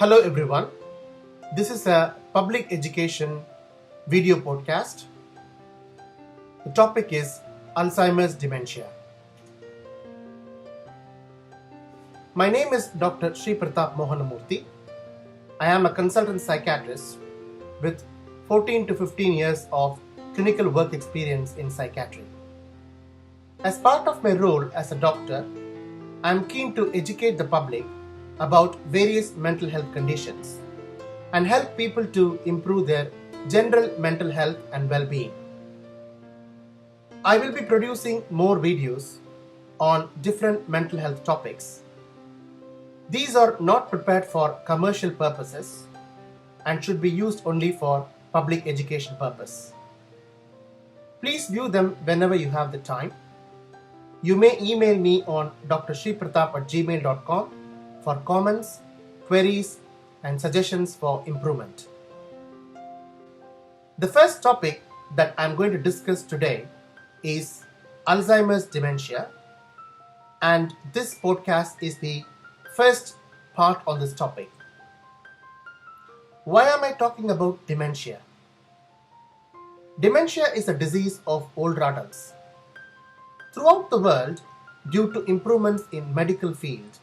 Hello everyone, this is a public education video podcast. The topic is Alzheimer's dementia. My name is Dr. Sree Prathap Mohanamurthy. I am a consultant psychiatrist with 14 to 15 years of clinical work experience in psychiatry. As part of my role as a doctor, I am keen to educate the public about various mental health conditions and help people to improve their general mental health and well-being. I will be producing more videos on different mental health topics. These are not prepared for commercial purposes and should be used only for public education purpose. Please view them whenever you have the time. You may email me on drsreeprathap@gmail.com for comments, queries, and suggestions for improvement. The first topic that I'm going to discuss today is Alzheimer's dementia, and this podcast is the first part on this topic. Why am I talking about dementia? Dementia is a disease of older adults. Throughout the world, due to improvements in medical field,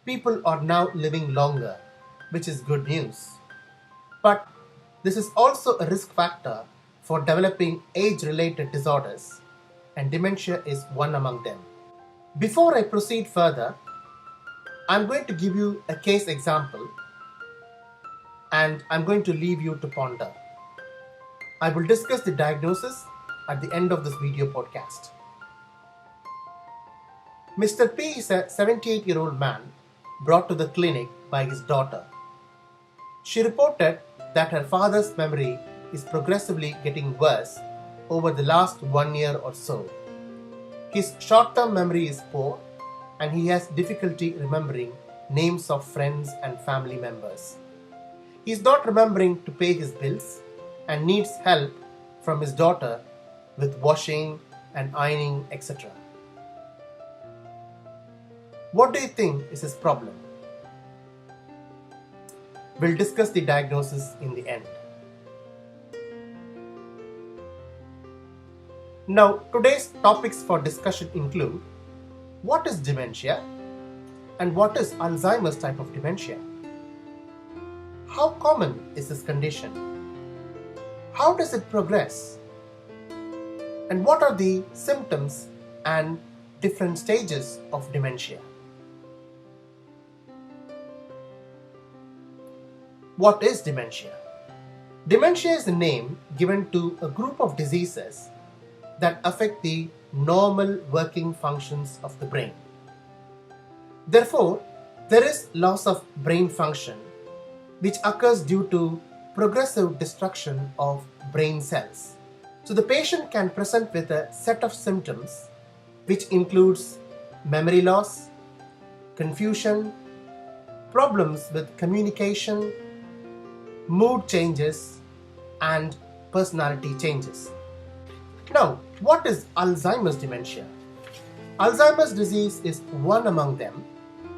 people are now living longer, which is good news. But this is also a risk factor for developing age-related disorders, and dementia is one among them. Before I proceed further, I'm going to give you a case example and I'm going to leave you to ponder. I will discuss the diagnosis at the end of this video podcast. Mr. P is a 78-year-old man brought to the clinic by his daughter. She reported that her father's memory is progressively getting worse over the last 1 year or so. His short-term memory is poor and he has difficulty remembering names of friends and family members. He is not remembering to pay his bills and needs help from his daughter with washing and ironing, etc. What do you think is his problem? We'll discuss the diagnosis in the end. Now, today's topics for discussion include what is dementia and what is Alzheimer's type of dementia? How common is this condition? How does it progress? And what are the symptoms and different stages of dementia? What is dementia? Dementia is a name given to a group of diseases that affect the normal working functions of the brain. Therefore, there is loss of brain function which occurs due to progressive destruction of brain cells. So the patient can present with a set of symptoms which includes memory loss, confusion, problems with communication, mood changes, and personality changes. Now, what is Alzheimer's dementia? Alzheimer's disease is one among them,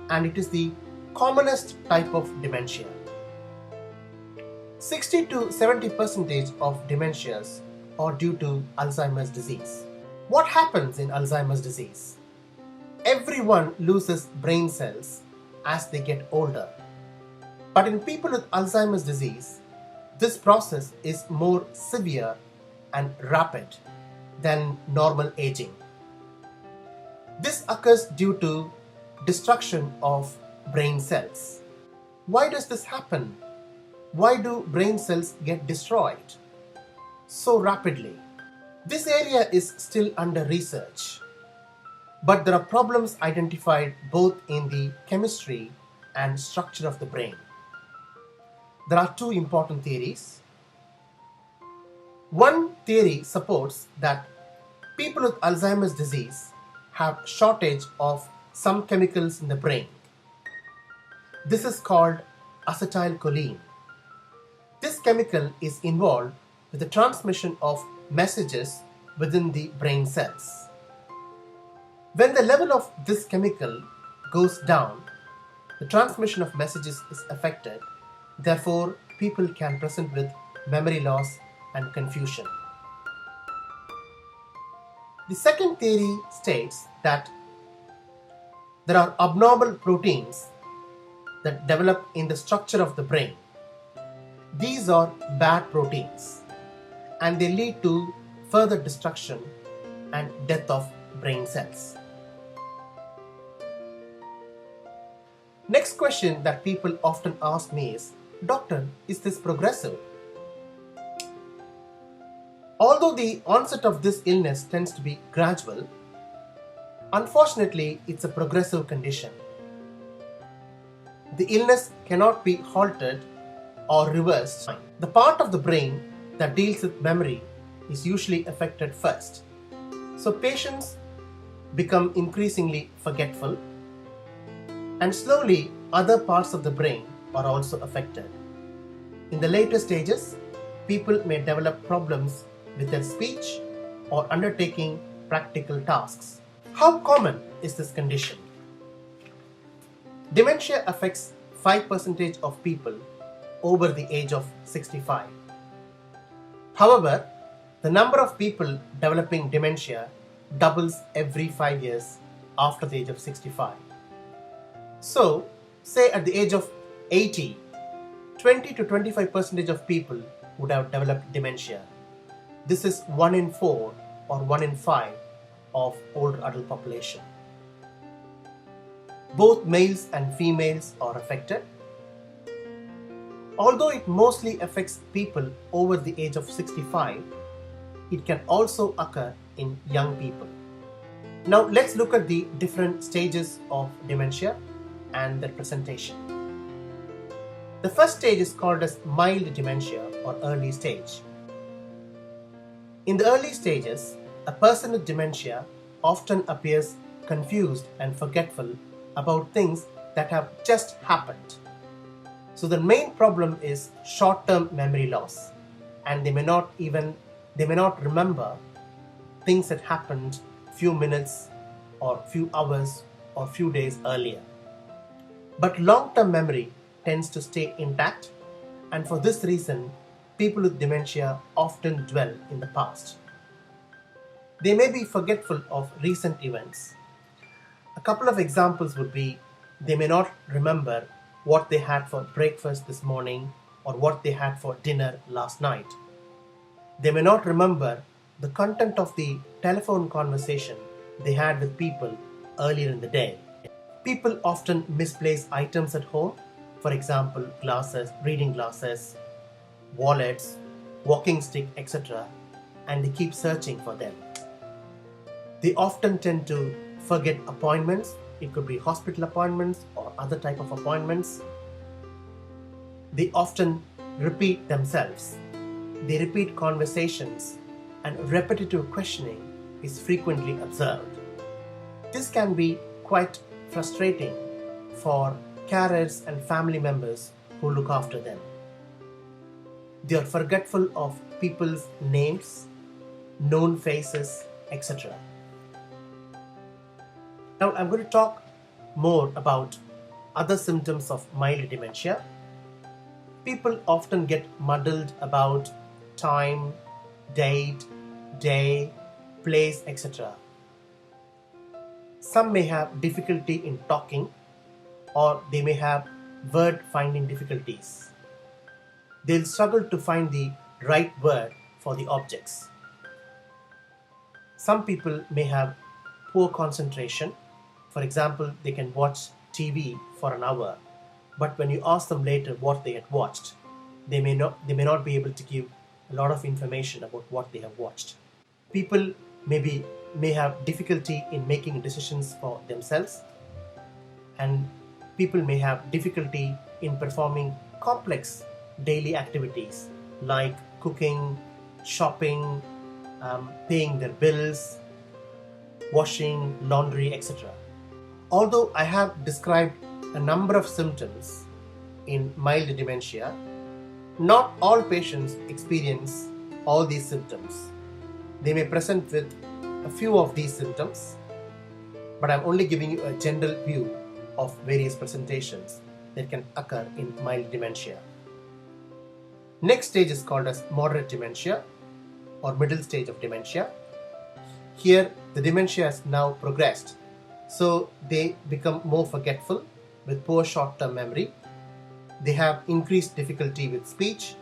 and it is the commonest type of dementia. 60 to 70% of dementias are due to Alzheimer's disease. What happens in Alzheimer's disease? Everyone loses brain cells as they get older. But in people with Alzheimer's disease, this process is more severe and rapid than normal aging. This occurs due to destruction of brain cells. Why does this happen? Why do brain cells get destroyed so rapidly? This area is still under research, but there are problems identified both in the chemistry and structure of the brain. There are two important theories. One theory supports that people with Alzheimer's disease have shortage of some chemicals in the brain. This is called acetylcholine. This chemical is involved with the transmission of messages within the brain cells. When the level of this chemical goes down, The transmission of messages is affected. Therefore, people can present with memory loss and confusion. The second theory states that there are abnormal proteins that develop in the structure of the brain. These are bad proteins and they lead to further destruction and death of brain cells. Next question that people often ask me is, Doctor, is this progressive? Although the onset of this illness tends to be gradual, unfortunately, it's a progressive condition. The illness cannot be halted or reversed. The part of the brain that deals with memory is usually affected first. So patients become increasingly forgetful, and slowly other parts of the brain are also affected. In the later stages, people may develop problems with their speech or undertaking practical tasks. How common is this condition? Dementia affects 5% of people over the age of 65. However, the number of people developing dementia doubles every 5 years after the age of 65. So, say at the age of 80, 20 to 25% of people would have developed dementia. This is 1 in 4 or 1 in 5 of older adult population. Both males and females are affected. Although it mostly affects people over the age of 65, it can also occur in young people. Now let's look at the different stages of dementia and their presentation. The first stage is called as mild dementia or early stage. In the early stages, a person with dementia often appears confused and forgetful about things that have just happened. So the main problem is short-term memory loss, and they may not remember things that happened few minutes or few hours or few days earlier. But long-term memory tends to stay intact, and for this reason, people with dementia often dwell in the past. They may be forgetful of recent events. A couple of examples would be, they may not remember what they had for breakfast this morning or what they had for dinner last night. They may not remember the content of the telephone conversation they had with people earlier in the day. People often misplace items at home, for example, glasses, reading glasses, wallets, walking stick, etc., and they keep searching for them. They often tend to forget appointments. It could be hospital appointments or other type of appointments. They often repeat themselves. They repeat conversations, and repetitive questioning is frequently observed. This can be quite frustrating for carers and family members who look after them. They are forgetful of people's names, known faces, etc. Now I'm going to talk more about other symptoms of mild dementia. People often get muddled about time, date, day, place, etc. Some may have difficulty in talking, or they may have word finding difficulties. They'll struggle to find the right word for the objects. Some people may have poor concentration. For example, they can watch TV for an hour, but when you ask them later what they had watched, they may not be able to give a lot of information about what they have watched. People may have difficulty in making decisions for themselves, and people may have difficulty in performing complex daily activities like cooking, shopping, paying their bills, washing, laundry, etc. Although I have described a number of symptoms in mild dementia, not all patients experience all these symptoms. They may present with a few of these symptoms, but I'm only giving you a general view of various presentations that can occur in mild dementia. Next stage is called as moderate dementia or middle stage of dementia. Here the dementia has now progressed, so they become more forgetful with poor short-term memory. They have increased difficulty with speech.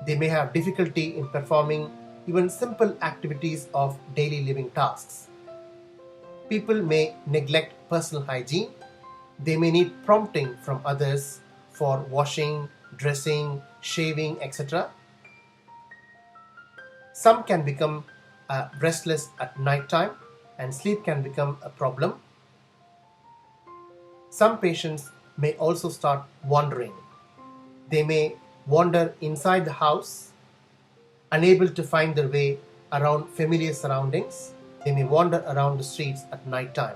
They may have difficulty in performing even simple activities of daily living tasks. People may neglect personal hygiene. They may need prompting from others for washing, dressing, shaving, etc. Some can become restless at night time and sleep can become a problem. Some patients may also start wandering. They may wander inside the house, unable to find their way around familiar surroundings. They may wander around the streets at night time.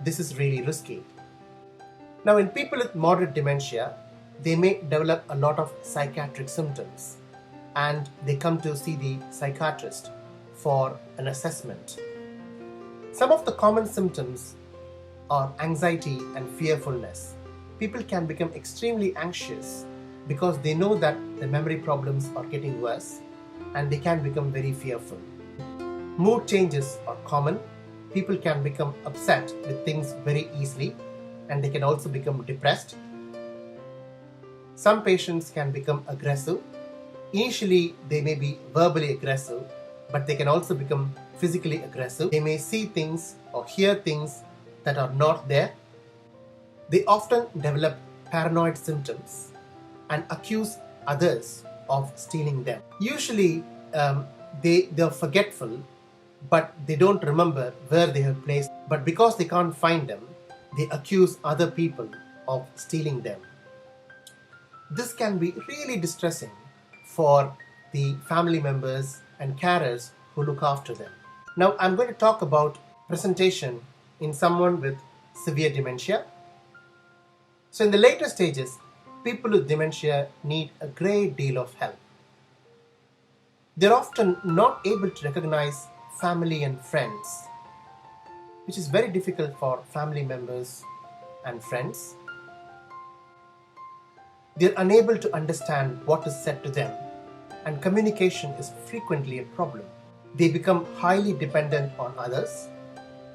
This is really risky. Now, in people with moderate dementia, they may develop a lot of psychiatric symptoms and they come to see the psychiatrist for an assessment. Some of the common symptoms are anxiety and fearfulness. People can become extremely anxious because they know that the memory problems are getting worse and they can become very fearful. Mood changes are common. People can become upset with things very easily and they can also become depressed. Some patients can become aggressive. Initially, they may be verbally aggressive, but they can also become physically aggressive. They may see things or hear things that are not there. They often develop paranoid symptoms and accuse others of stealing them. Usually, they're forgetful, but they don't remember where they have placed. But because they can't find them, they accuse other people of stealing them. This can be really distressing for the family members and carers who look after them. Now, I'm going to talk about presentation in someone with severe dementia. So in the later stages, people with dementia need a great deal of help. They're often not able to recognize family and friends, which is very difficult for family members and friends. They're unable to understand what is said to them, and communication is frequently a problem. They become highly dependent on others.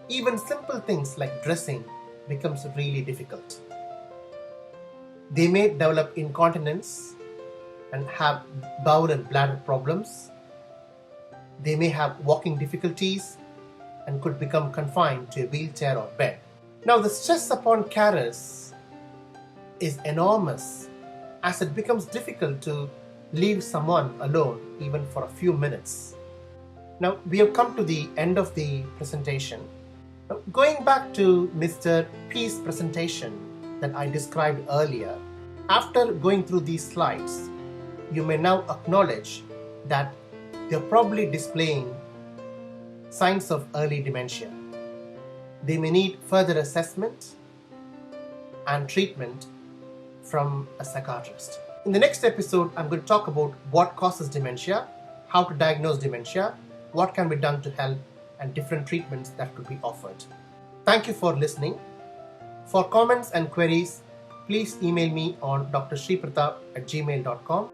Even simple things like dressing becomes really difficult. They may develop incontinence and have bowel and bladder problems. They may have walking difficulties and could become confined to a wheelchair or bed. Now, the stress upon carers is enormous as it becomes difficult to leave someone alone even for a few minutes. Now, we have come to the end of the presentation. Now, going back to Mr. P's presentation that I described earlier, after going through these slides, you may now acknowledge that they're probably displaying signs of early dementia. They may need further assessment and treatment from a psychiatrist. In the next episode, I'm going to talk about what causes dementia, how to diagnose dementia, what can be done to help, and different treatments that could be offered. Thank you for listening. For comments and queries, please email me on drsreeprathap@gmail.com.